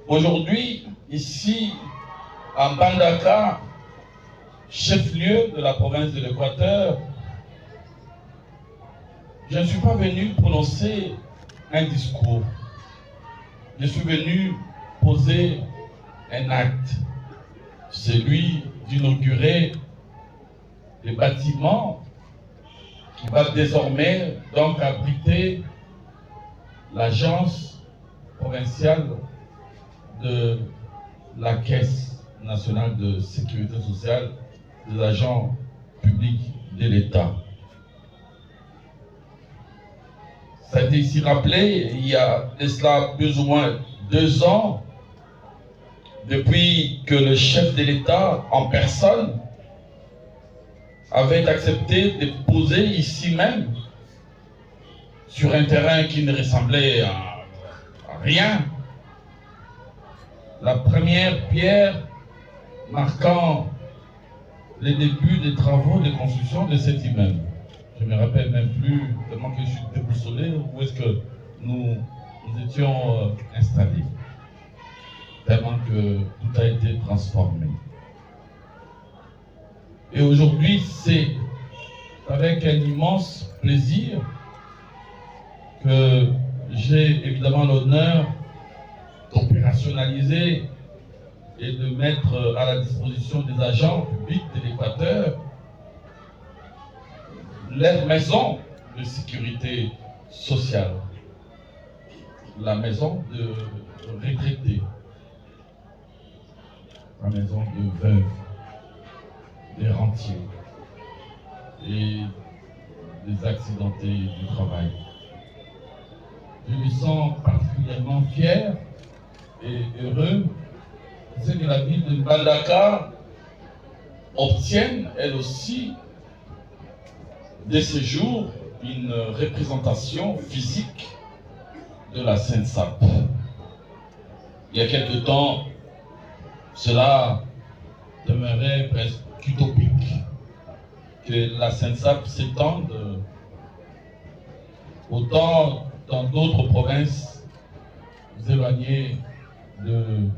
Aujourd'hui, ici, à Mbandaka, chef-lieu de la province de l'Équateur, je ne suis pas venu prononcer un discours. Je suis venu poser un acte, celui d'inaugurer les bâtiments qui va désormais donc abriter l'agence provinciale de la Caisse nationale de sécurité sociale des agents publics de l'État. Ça a été ici rappelé, il y a de cela plus ou moins 2 ans, depuis que le chef de l'État en personne avait accepté de poser ici même, sur un terrain qui ne ressemblait à rien, la première pierre marquant les débuts des travaux de construction de cet immeuble. Je ne me rappelle même plus, tellement que je suis déboussolé, où est-ce que nous étions installés. Tellement que tout a été transformé. Et aujourd'hui, c'est avec un immense plaisir que j'ai évidemment l'honneur d'opérationnaliser et de mettre à la disposition des agents publics de l'Équateur leur maison de sécurité sociale, la maison de retraités, la maison de veuves, des rentiers et des accidentés du travail. Je me sens particulièrement fier et heureux que la ville de Mbandaka obtienne, elle aussi, de ce jour, une représentation physique de la Sainte-Sape. Il y a quelque temps, cela demeurait presque utopique que la Sainte-Sape s'étende autant dans d'autres provinces éloignées de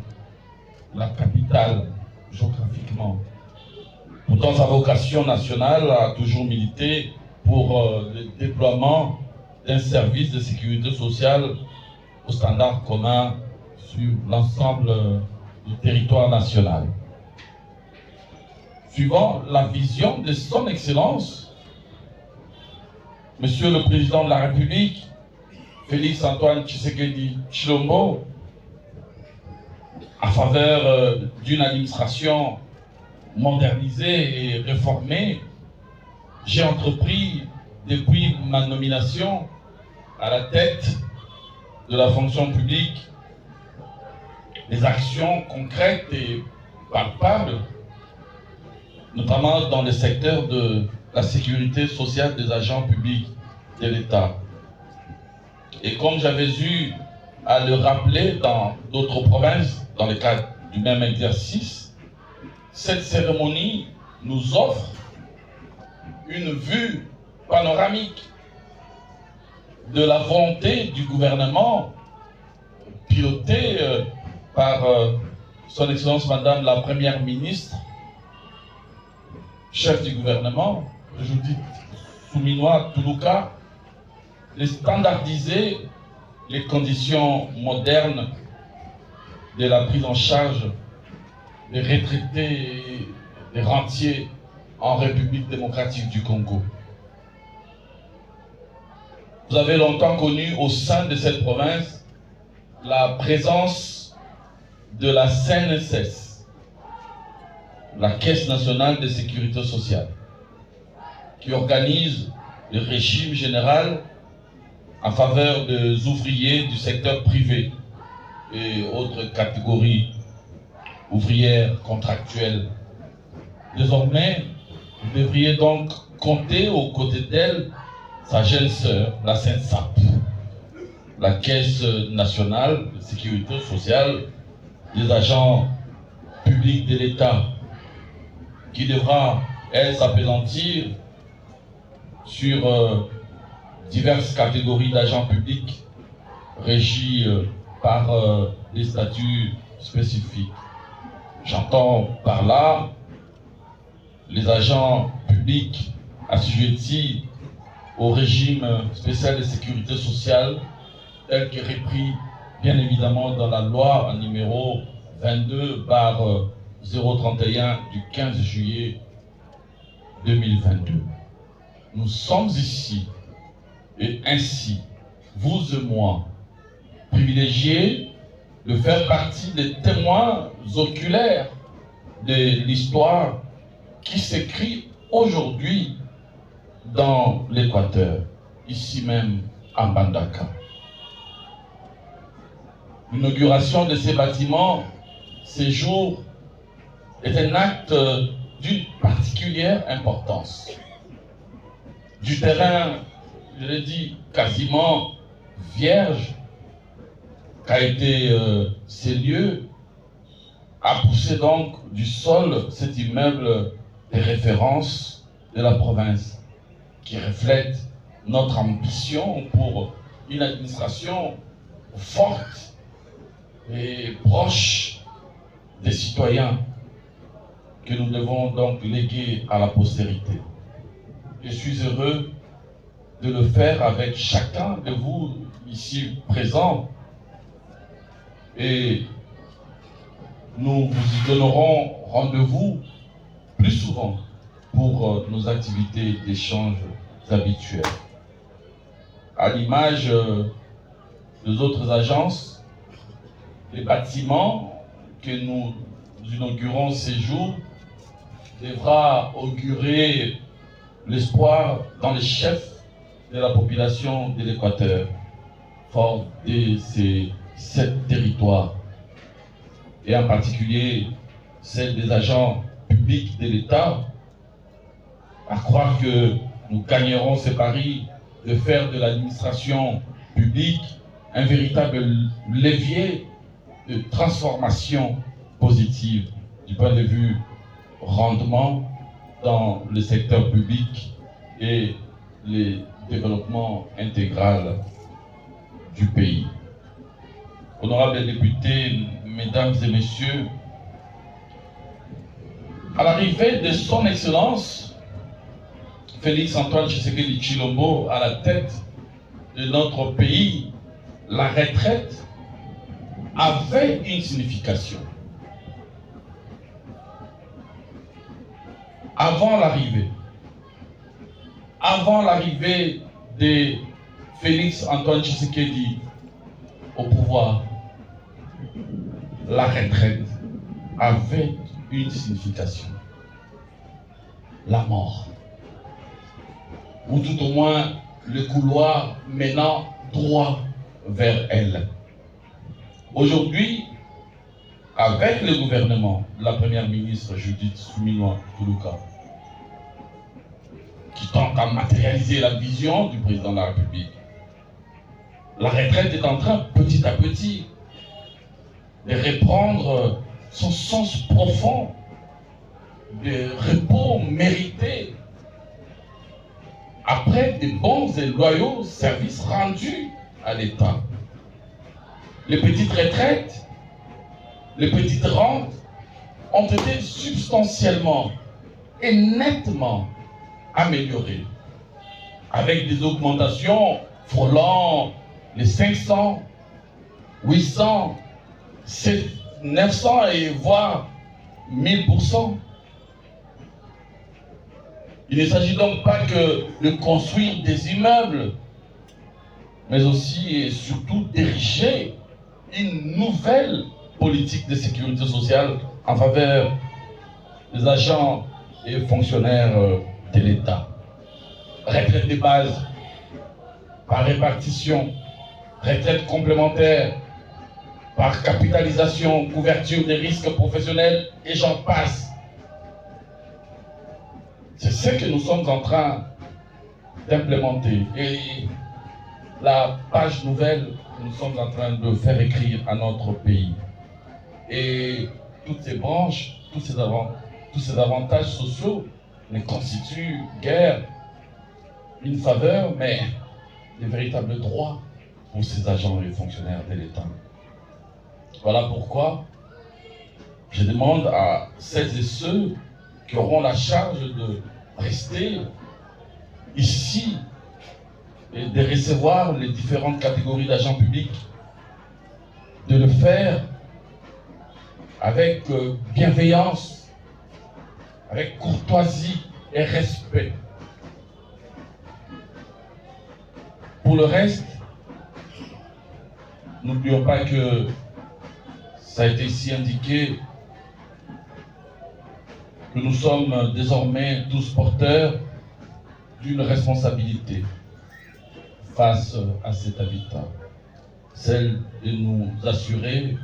la capitale géographiquement. Pourtant, sa vocation nationale a toujours milité pour le déploiement d'un service de sécurité sociale aux standards communs sur l'ensemble du territoire national. Suivant la vision de son Excellence, Monsieur le Président de la République, Félix Antoine Tshisekedi Tshilombo, en faveur d'une administration modernisée et réformée, j'ai entrepris depuis ma nomination à la tête de la fonction publique des actions concrètes et palpables, notamment dans le secteur de la sécurité sociale des agents publics de l'État. Et comme j'avais eu à le rappeler dans d'autres provinces, dans le cadre du même exercice, cette cérémonie nous offre une vue panoramique de la volonté du gouvernement piloté par son Excellence Madame la Première Ministre, chef du gouvernement, Judith Suminwa Tuluka, de standardiser les conditions modernes de la prise en charge des retraités et des rentiers en République démocratique du Congo. Vous avez longtemps connu au sein de cette province la présence de la CNSS, la Caisse nationale de sécurité sociale, qui organise le régime général en faveur des ouvriers du secteur privé et autres catégories ouvrières contractuelles. Désormais, vous devriez donc compter aux côtés d'elle sa jeune sœur, la Sainte-Sape, la Caisse nationale de sécurité sociale des agents publics de l'État, qui devra, elle, s'appesantir sur diverses catégories d'agents publics régis par des statuts spécifiques. J'entends par là les agents publics assujettis au régime spécial de sécurité sociale, tel que repris bien évidemment dans la loi numéro 22/031 du 15 juillet 2022. Nous sommes ici, et ainsi, vous et moi, privilégiés de faire partie des témoins oculaires de l'histoire qui s'écrit aujourd'hui dans l'Équateur, ici même à Mbandaka. L'inauguration de ces bâtiments, ces jours, est un acte d'une particulière importance. Du terrain, je l'ai dit, quasiment vierge, qu'a été ces lieux, a poussé donc du sol cet immeuble de référence de la province, qui reflète notre ambition pour une administration forte et proche des citoyens que nous devons donc léguer à la postérité. Je suis heureux de le faire avec chacun de vous ici présents et nous vous y donnerons rendez-vous plus souvent pour nos activités d'échange habituelles. À l'image des autres agences, les bâtiments que nous inaugurons ces jours devra augurer l'espoir dans les chefs de la population de l'Équateur, fort de ces 7 territoires, et en particulier celle des agents publics de l'État, à croire que nous gagnerons ce pari de faire de l'administration publique un véritable levier de transformation positive du point de vue rendement dans le secteur public et le développement intégral du pays. Honorables députés, mesdames et messieurs, à l'arrivée de son Excellence Félix Antoine Tshisekedi Tshilombo à la tête de notre pays, la retraite avait une signification. Avant l'arrivée de Félix Antoine Tshisekedi au pouvoir, la retraite avait une signification. La mort. Ou tout au moins le couloir menant droit vers elle. Aujourd'hui, avec le gouvernement de la première ministre Judith Suminwa Tuluka, qui tente à matérialiser la vision du président de la République, la retraite est en train, petit à petit, de reprendre son sens profond de repos mérité après de bons et loyaux services rendus à l'État. Les petites retraites, les petites rentes ont été substantiellement et nettement améliorées, avec des augmentations frôlant les 500, 800, 900 et voire 1000%. Il ne s'agit donc pas que de construire des immeubles, mais aussi et surtout d'ériger une nouvelle politique de sécurité sociale en faveur des agents et fonctionnaires de l'État. Retraite de base, par répartition, retraite complémentaire, par capitalisation, couverture des risques professionnels, et j'en passe. C'est ce que nous sommes en train d'implémenter. Et la page nouvelle que nous sommes en train de faire écrire à notre pays. Et toutes ces branches, tous ces avantages sociaux ne constituent guère une faveur, mais des véritables droits pour ces agents et fonctionnaires de l'État. Voilà pourquoi je demande à celles et ceux qui auront la charge de rester ici et de recevoir les différentes catégories d'agents publics, de le faire avec bienveillance, avec courtoisie et respect. Pour le reste, n'oublions pas que ça a été ici indiqué que nous sommes désormais tous porteurs d'une responsabilité face à cet habitat, celle de nous assurer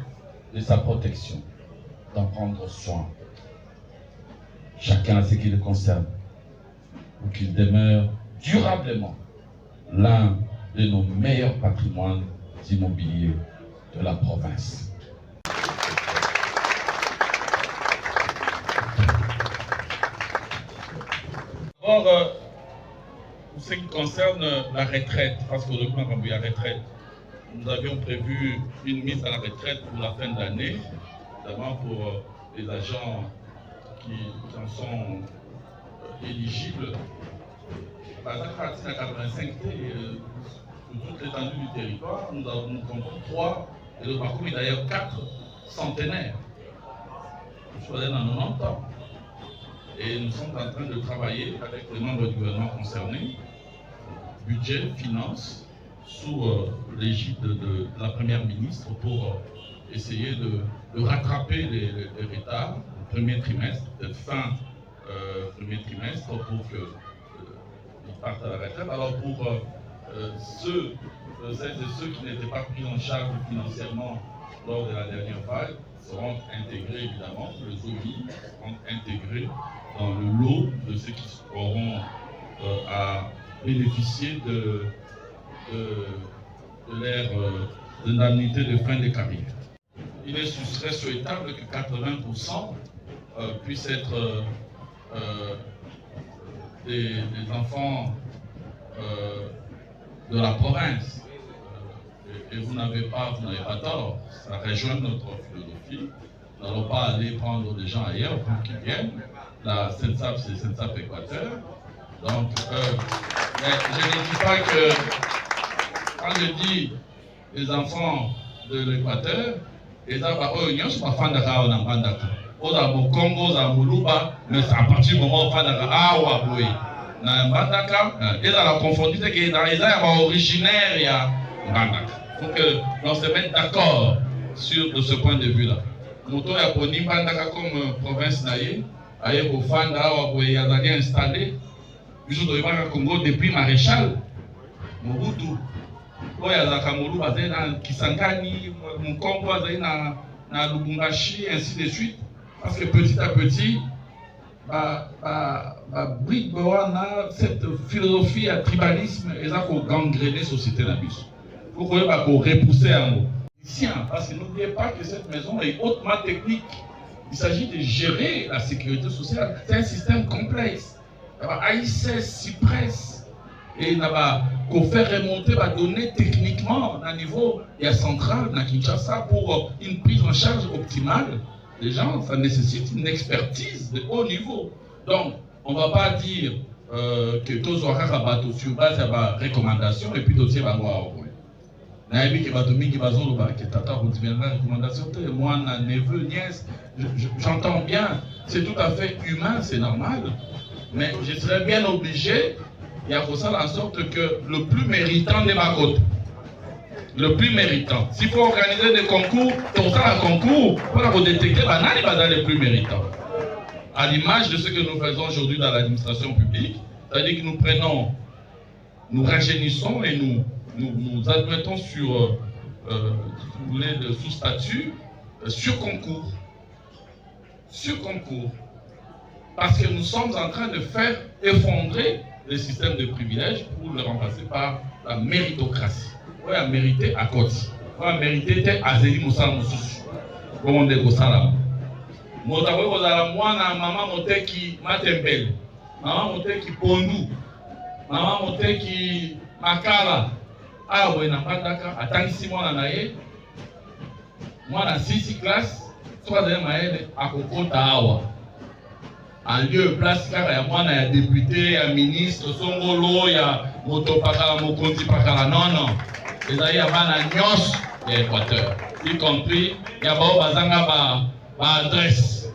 de sa protection, d'en prendre soin, chacun à ce qui le concerne, pour qu'il demeure durablement l'un de nos meilleurs patrimoines immobiliers de la province. D'abord, pour ce qui concerne la retraite, parce qu'au document quand il y a retraite, nous avions prévu une mise à la retraite pour la fin de l'année, notamment pour les agents qui en sont éligibles. Par exemple, à 85 sur toute l'étendue du territoire, nous comptons 3, et le parcours est d'ailleurs 4 centenaires. Je suis dans 90 ans. Et nous sommes en train de travailler avec les membres du gouvernement concernés, budget, finances, sous l'égide de la première ministre pour essayer de rattraper les retards au premier trimestre, peut-être fin premier trimestre, pour qu'ils partent à la retraite. Alors pour celles et ceux qui n'étaient pas pris en charge financièrement lors de la dernière vague seront intégrés évidemment, les OMI seront intégrés dans le lot de ceux qui auront à bénéficier de leur indemnité de fin de carrière. Il serait souhaitable que 80% puissent être des enfants de la province. Et vous n'avez pas tort, ça rejoint notre philosophie. Nous n'allons pas aller prendre des gens ailleurs pour qu'ils viennent. La SENSAP, c'est SENSAP Équateur. Donc, mais je ne dis pas que, quand je dis les enfants de l'Équateur, les enfants, ils ne sont pas fans de Rao dans Bandaka. Au Congo, au Moluba, mais c'est à partir du moment où fans de Rao, oui. Dans Bandaka, ils ont confondu que dans les gens originaires, il y a Bandaka. Il faut qu'on se mette d'accord sur ce point de vue-là. Moto ya poni Bandaka comme province naïe, aye ko fanda wa ko yazali installé. Biso to ibaka Congo depuis Maréchal Mobutu. Ko yazaka Molu bazé na Kisangani, Mukongo bazé na Lubumbashi, ainsi de suite. Parce que petit à petit, brique wana cette philosophie à tribalisme et ça ko gangréner société na biso. Pour qu'on va repousser en haut. Parce que n'oubliez pas que cette maison est hautement technique. Il s'agit de gérer la sécurité sociale. C'est un système complexe. Il y a AICES, CIPRES, et il y a faire remonter les données techniquement à niveau central, à Kinshasa, pour une prise en charge optimale des gens. Ça nécessite une expertise de haut niveau. Donc, on ne va pas dire que tous les sur base de recommandations et puis d'autres moi, neveu, nièce, j'entends bien, c'est tout à fait humain, c'est normal, mais je serais bien obligé, il y a pour ça en sorte que le plus méritant de ma côte, le plus méritant, s'il faut organiser des concours, pour ça un concours, pour détecter les plus méritants. À l'image de ce que nous faisons aujourd'hui dans l'administration publique, c'est-à-dire que nous prenons, nous rajeunissons et nous admettons sur, si vous voulez, sous statut, sur concours. Sur concours. Parce que nous sommes en train de faire effondrer les systèmes de privilèges pour le remplacer par la méritocratie. On a mérité à côté. On a mérité à Zéli Moussa Moussous. Comme on dit au Salam. Motawe kozala mwana mama moteki matembele. Mama moteki pondu. Mama moteki makala. Awe na Mbandaka atangisi mwana na ye Moi, dans 6 classes, 3e année, à Kokota. En lieu et place, car il y a moi, il y a député, il y a ministre, Songolo, il y a Motopakala, Mokonti Pakala. Non, non. Les aïe, il y a Nyos et Équateur. Y compris, il y a Bazanga adresse.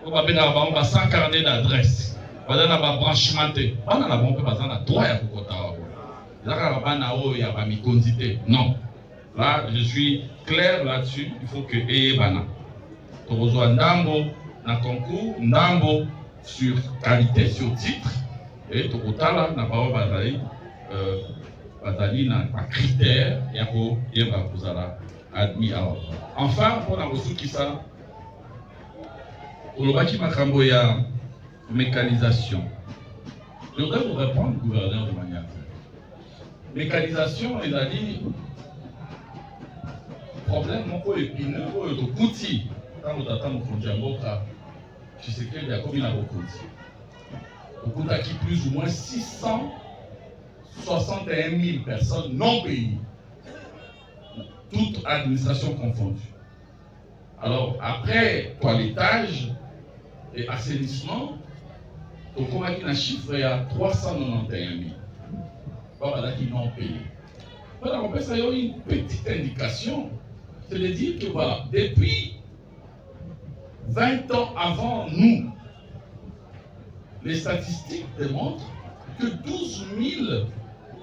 Il y a 100 carnets d'adresse. Bazanga branchimenté. On a bon peu Bazanga 3 à Kokota. Il y a Mikondité. Non. Là, je suis clair là-dessus. Il faut que Ebana. Torozo Ndambo, na concours, Ndambo sur qualité, sur titre. Et Tokotala, na parole Bazali, Bazali, na critère, Yako, Yeba Kuzala, admis à l'ordre. Enfin, pour la ressource qui ça, Olobaki Makambo, il y a mécanisation. Je voudrais vous répondre, gouverneur de manière. Mécanisation, il a dit, problème, mon peu épineux, de Kouti. Quand on attend mon Fondjamboka, je sais qu'il y a combien de Kouti. Au Kouta qui plus ou moins 661 000 personnes non payées. Toute administration confondue. Alors, après toilettage et assainissement, on a un chiffre il y a 391 000. Voilà qui n'ont payé. Voilà, on peut ça une petite indication. C'est de dire que voilà, depuis 20 ans avant nous, les statistiques démontrent que 12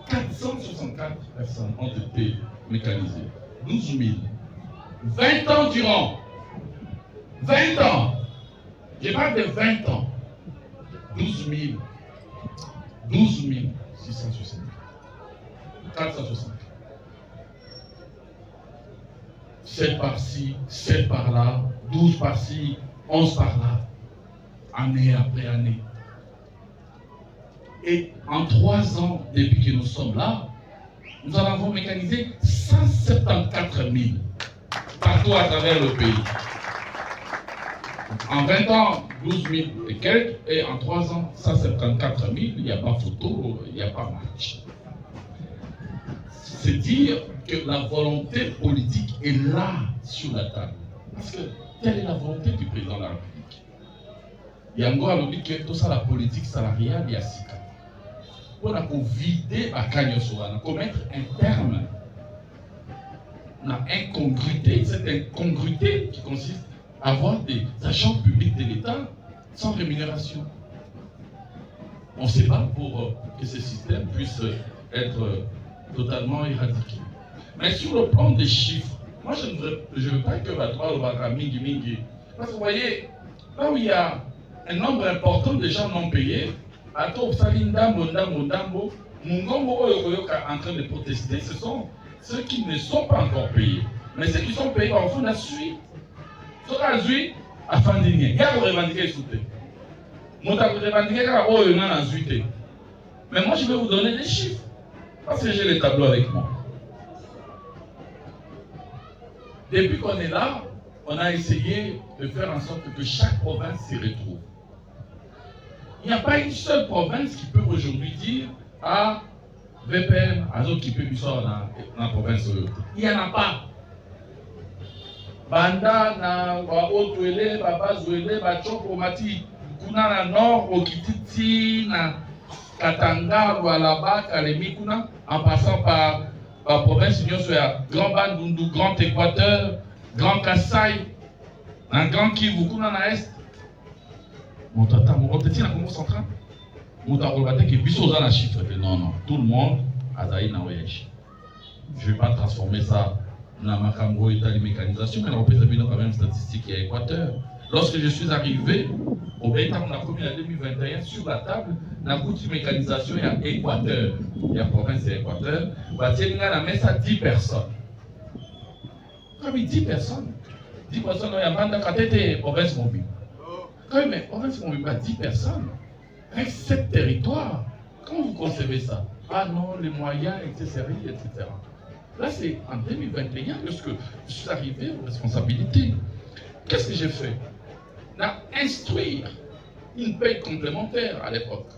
464 personnes ont été mécanisées. 12 000. 20 ans durant. 20 ans. Je parle de 20 ans. 12 000. 12 660. 460. 7 par-ci, 7 par-là, 12 par-ci, 11 par-là, année après année. Et en 3 ans, depuis que nous sommes là, nous en avons mécanisé 174 000 partout à travers le pays. En 20 ans, 12 000 et quelques, et en 3 ans, 174 000, il n'y a pas photo, il n'y a pas match. C'est dire que la volonté politique est là sur la table. Parce que telle est la volonté du président de la République. Yango a dit que tout ça, la politique salariale, il y a 6 cas. On a vider à Kanyosoana, pour mettre un terme à incongruité, cette incongruité qui consiste à avoir des agents publics de l'État sans rémunération. On se bat pour que ce système puisse être totalement éradiqué. Mais sur le plan des chiffres, moi je ne veux pas que Batwa ou Mingi Mingi. Parce que vous voyez, là où il y a un nombre important de gens non payés, à Topsalindambo, Ndambo, Mungongo en train de protester, ce sont ceux qui ne sont pas encore payés. Mais ceux qui sont payés, en fond, la suite. Ce qu'on a suite, à Fandinier. Il y a un revendiqué sauté. Moi, je vais revendiquer la suite. Mais moi, je vais vous donner des chiffres. Parce que j'ai les tableaux avec moi. Depuis qu'on est là, on a essayé de faire en sorte que chaque province s'y retrouve. Il n'y a pas une seule province qui peut aujourd'hui dire à VPM, à d'autres qui peuvent sortir dans la province. Il n'y en a pas. Banda, na Haute-Ouélé, Babazouélé, Bachoko, Mati, Kuna na Nord, Okititi, na Katanga, Oualaba, Kalemi, Kuna, en passant par la province Union Soya, Grand Bandundu, Grand Équateur, Grand Kassai, un Grand Kivu, Kuna na Est. Mon tata, mon petit na Congo central. Mon tata, on va dire que Bissot a la chiffre. Non, tout le monde a d'ailleurs na voyage. Je ne vais pas transformer ça dans ma cambo état de mécanisation, mais on peut quand même statistique à Équateur. Lorsque je suis arrivé, au Bénin, on a commis en 2021 sur la table, la coût de mécanisation il y a Équateur, il y a province et Équateur, on a mis ça 10 personnes. Comme 10 personnes. 10 personnes, il y a Manda Katete, province mobile. Quand même, province mobile, pas 10 personnes. Avec 7 territoires. Comment vous concevez ça? Ah non, les moyens, etc. Là, c'est en 2021 lorsque je suis arrivé aux responsabilités. Qu'est-ce que j'ai fait? Instruire une paye complémentaire à l'époque.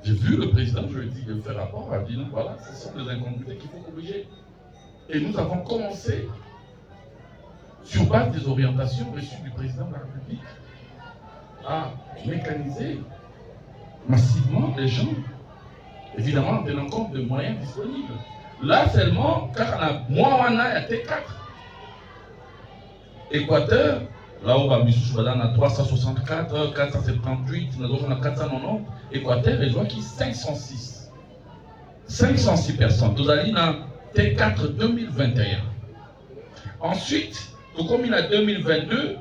J'ai vu le président, je lui ai dit de faire rapport, il a dit non, voilà, ce sont des incongruités qu'il faut corriger. Et nous avons commencé sur base des orientations reçues du président de la République, à mécaniser massivement les gens, évidemment en tenant compte des moyens disponibles. Là seulement, car moi, on a été 4. Équateur, là où on a 364, 478, on a 490. Équateur, les gens qui 506. 506 personnes. Nous allons dans T4 2021. Ensuite, comme il y a 2022,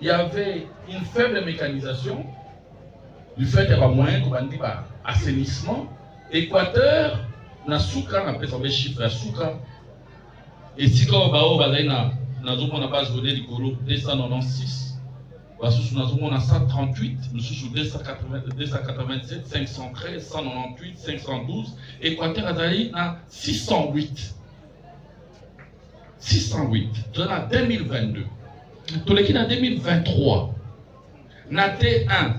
il y avait une faible mécanisation du fait qu'il y avait moyen de assainissement. Équateur, na souka, on appelle ça des chiffres à souka. Et si on a base de 296, nous avons 138, nous sommes 287, 513, 198, 512. Équateur a 608. 608, dans la 2022. Tout le qui en 2023, na T1,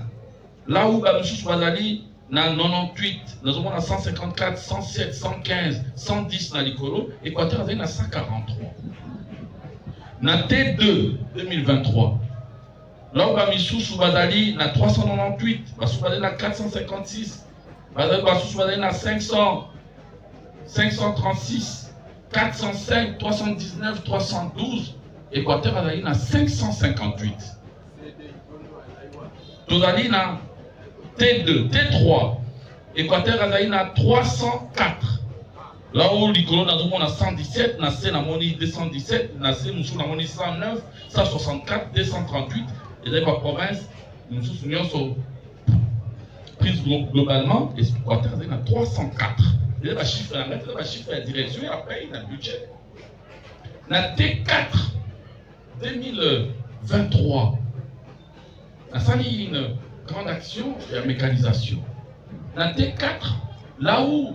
là où nous sommes allés, na 98, nous avons 154, 107, 115, 110 dans l'Icolo, Équateur a 143. Na T2 2023, là où nous sommes allés, na 398, nous sommes allés na 456, nous sommes allés na 500, 536, 405, 319, 312, Équateur a eu 558. Nous avons T2, T3, Équateur a eu 304. Là où l'Icolo a 117, na C na moni 217, na C nous avons 109, 164, 238, et dans la province, nous sommes prise globalement, Équateur a eu 304. Il y a des chiffres à mettre, il y a des chiffres à la direction et après il y a un budget. Dans T4 2023, on a une grande action de mécanisation. Dans T4, là où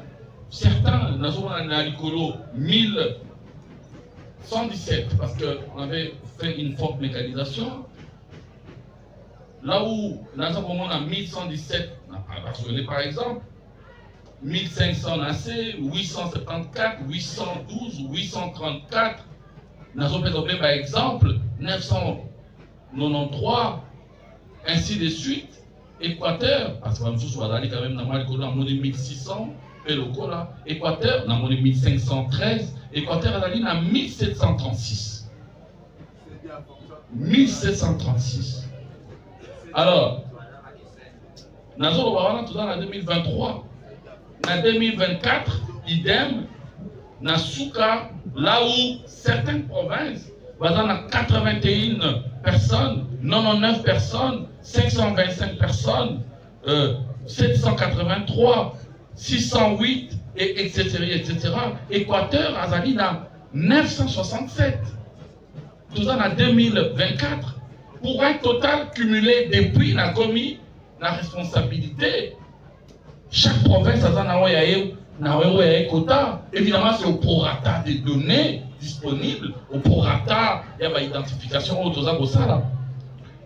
certains, nous avons à l'Icolo 1117, parce qu'on avait fait une forte mécanisation, là où nous avons à 1117, par exemple, 1500 AC, 874, 812, 834. Nous avons par exemple 993, ainsi de suite. Équateur, parce que nous avons quand même dans 1600, Équateur, dans 1513, Équateur a 1736. 1736. Alors, nous avons tout dans la 2023. En 2024, idem, na Souka, là où certaines provinces, dans 81 personnes, 99 personnes, 525 personnes, 783, 608, etc. Équateur, Azali, na 967. Tout ça en 2024, pour un total cumulé depuis la commis la responsabilité. Chaque province a un quota. Évidemment, c'est au prorata des données disponibles, au prorata, il y a l'identification au Tosa.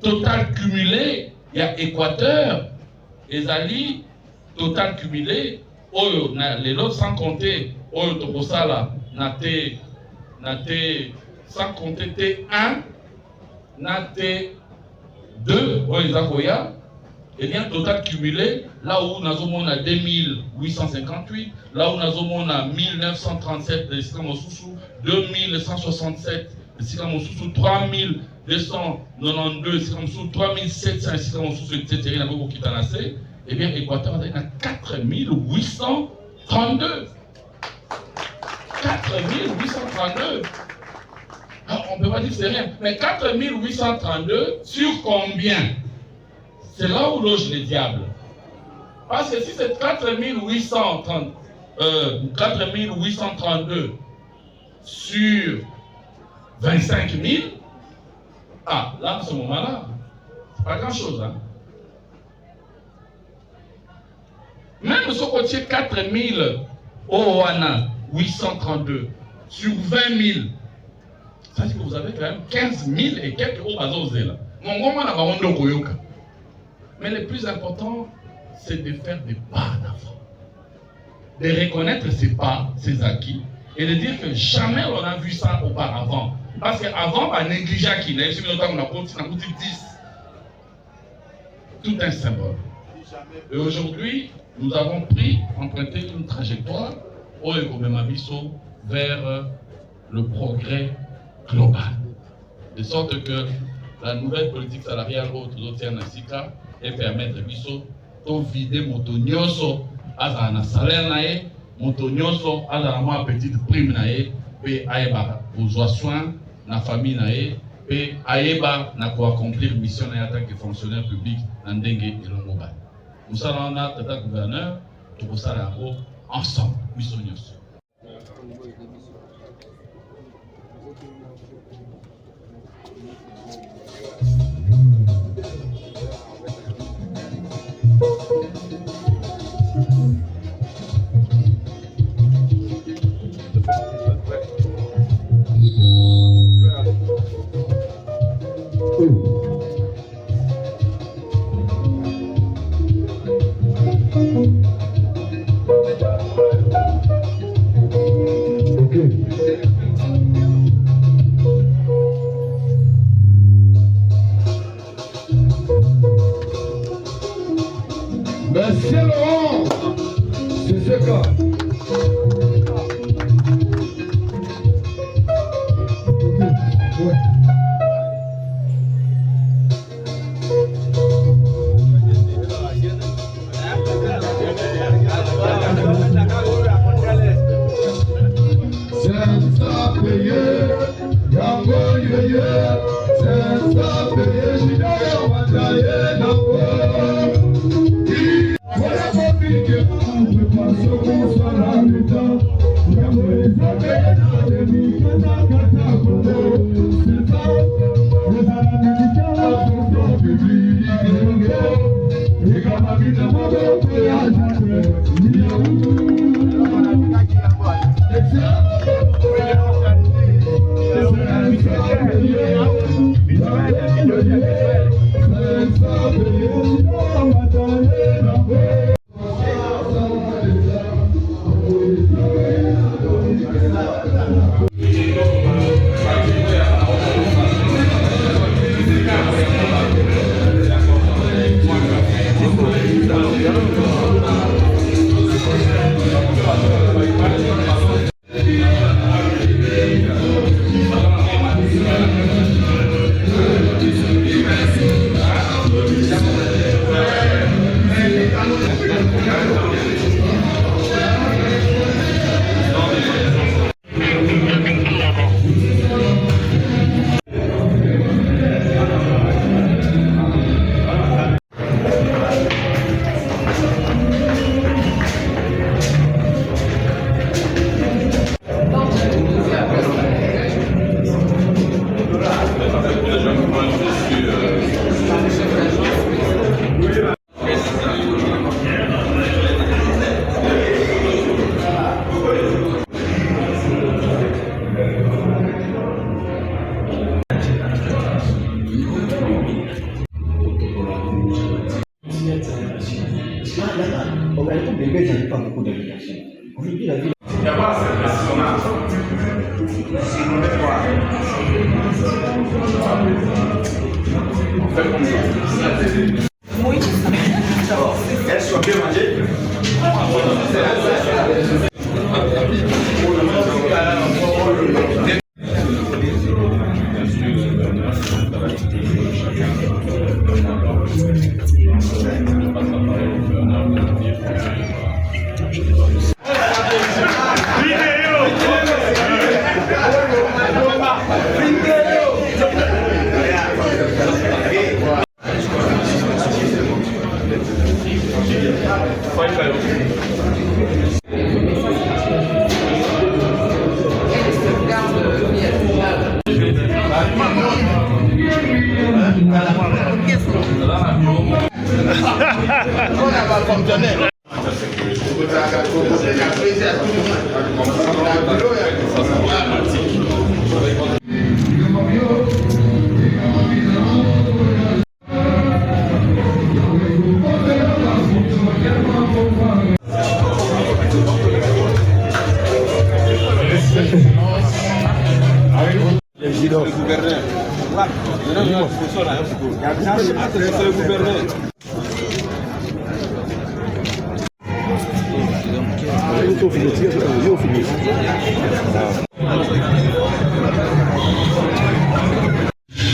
Total cumulé, il y a Équateur, Ezali, total cumulé, les lots sans compter, Tokosala, sans compter T1, T2, Oizakoya. Eh bien, total cumulé, là où nous avons 2858, là où nous avons 1937 de Sikamosusu, 2167 de Sikamosusu, 3292 de Sikamosusu, 3700 de Sikamosusu, etc. Eh bien, Équateur a 4832. 4832. Alors, on ne peut pas dire que c'est rien, mais 4832 sur combien? C'est là où loge le diable. Parce que si c'est 4832 sur 25 000, là, à ce moment-là, c'est pas grand-chose. Hein? Même ce côté 4832 sur 20 000, ça veut dire que vous avez quand même 15 000 et quelques euros à Zozé là. Mais le plus important, c'est de faire des pas d'avant. De reconnaître ses pas, ses acquis, et de dire que jamais on a vu ça auparavant. Parce qu'avant, on négligeait qui n'est, on a 10. Tout un symbole. Et aujourd'hui, nous avons emprunté une trajectoire au Egomemabiso vers le progrès global. De sorte que la nouvelle politique salariale et permettre Biso de vider Motonioso à un salaire naé, Motonioso à la petite prime naé, et aïba aux soins, la famille naé, et aïba n'a pas accomplir mission en tant que fonctionnaire public dans Dengue et le mobile. Nous allons en tant que gouverneur, tout ça ensemble, Missionioso. Monsieur Laurent, c'est ce cas.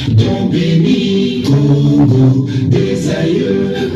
Don béni Congo, des aïeux.